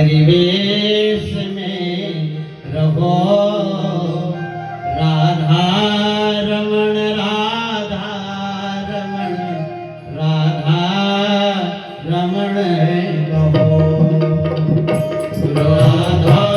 परिवेश में रहो राधा रमण राधा रमण राधा रमण कहो राधा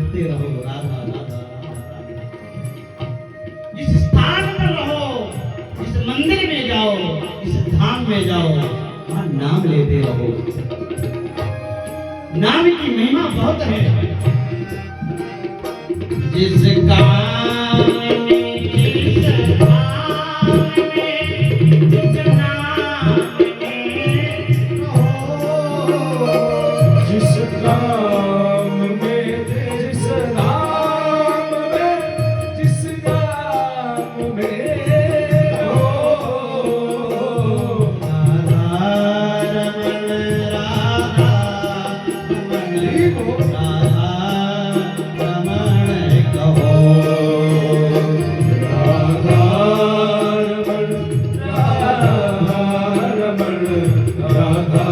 नाचते रहो राधा राधा राधा। जिस स्थान में रहो, जिस मंदिर में जाओ, जिस धाम में जाओ, वहां नाम लेते रहो। नाम की महिमा बहुत है। जिस काम में, जिस धाम में, जिस नाम में रहो, जिस काम में, जिस धाम में, जिस काम में हो, राधा रमण राधा रमण राधा रमण कहो। राधा रमण, राधा रमण, राधा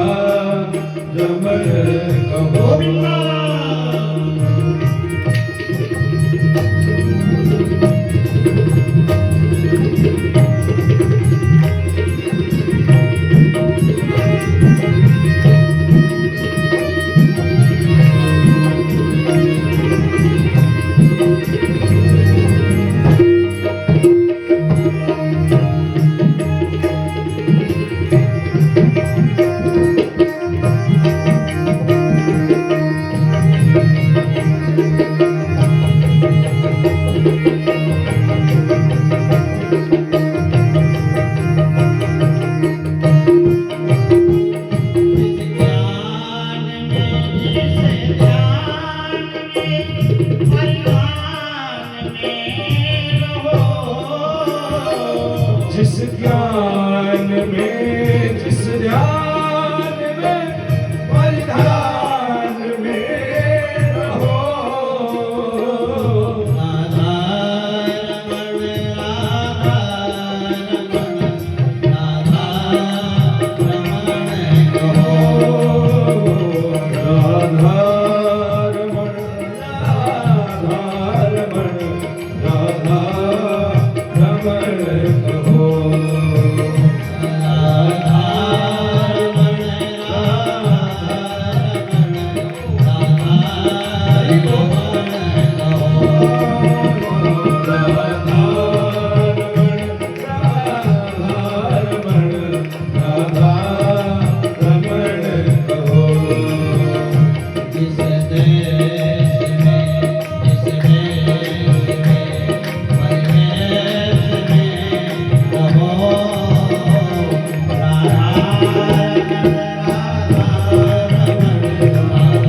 रमण कहो। जिस ज्ञान में, जिस ध्यान में, परिधान में रहो। राधा रमण राधा रमण राधा रमण कहो। राधा रमण, राधा रमण, राधा रमण कहो। राधा रमण राधा रमण राधा रमण कहो। जिस देश में, जिस देश में, परदेश में रहो, राधा रमण राधा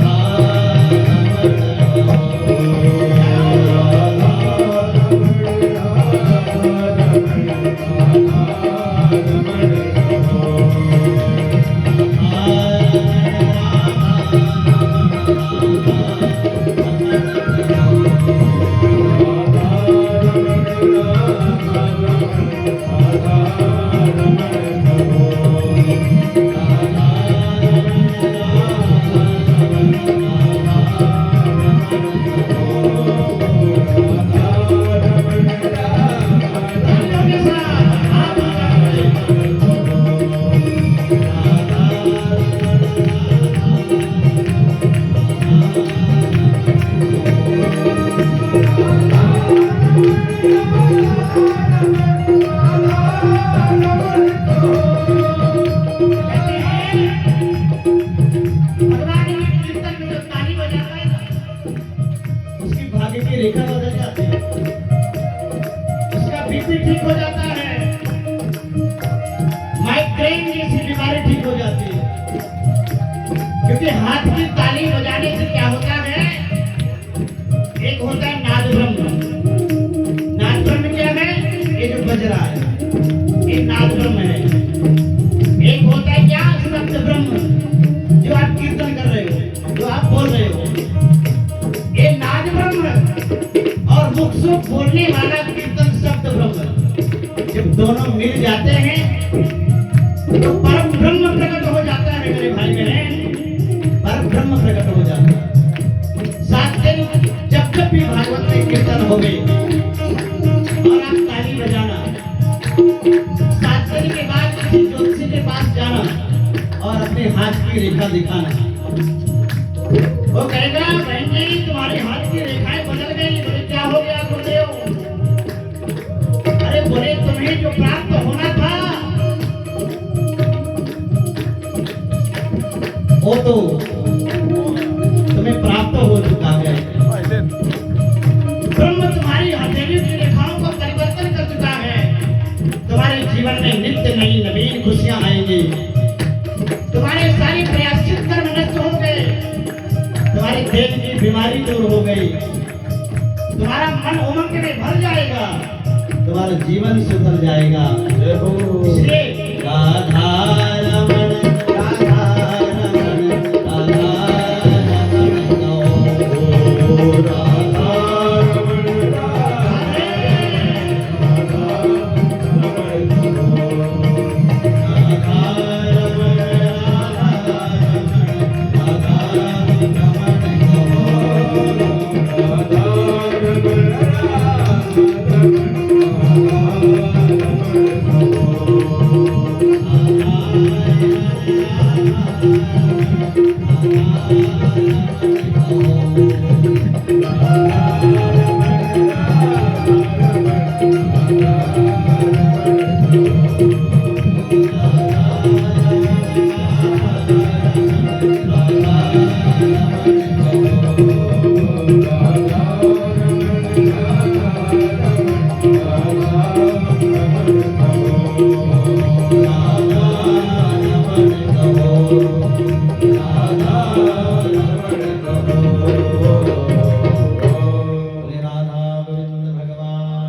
रमण उसकी भाग्य की रेखा बदल जाती है, उसका बीपी ठीक हो जाता है, माइग्रेन जैसी बीमारी ठीक हो जाती है। क्योंकि हाथ की ताली बजाने से क्या होता है, एक होता है नाद ब्रह्म। नाद ब्रह्म क्या है? ये जो बज रहा है ये नाद ब्रह्म है। एक होता है क्या? शब्द ब्रह्म, जो आप कीर्तन कर रहे हो, जो आप बोल रहे हो, ये नाद ब्रह्म और मुख से बोलने वाला कीर्तन शब्द ब्रह्म जब दोनों मिल जाते हैं तो परम ब्रह्म प्रकट हो जाता है। मेरे भाई बहन, परम ब्रह्म प्रकट हो जाता है। 7 दिन जब जब भी भागवत में कीर्तन होवे और आप ताली बजाना, 7 दिन के बाद किसी ज्योतिषी के पास जाना और अपने हाथ की रेखा दिखाना। वो कहेगा बहन जी तुम्हारे हाथ की रेखा तो तुम्हें प्राप्त हो चुका है। ब्रह्म तुम्हारी हथेली की रेखाओं को परिवर्तन कर चुका है। तुम्हारे जीवन में नित्य नई नवीन खुशियां आएंगी। तुम्हारे सारे प्रयासित कर्म नष्ट हो गए। तुम्हारे पेट की बीमारी दूर हो गई। तुम्हारा मन उमंग में भर जाएगा। तुम्हारा जीवन सुधर जाएगा। जय हो इसलिए राधा रमण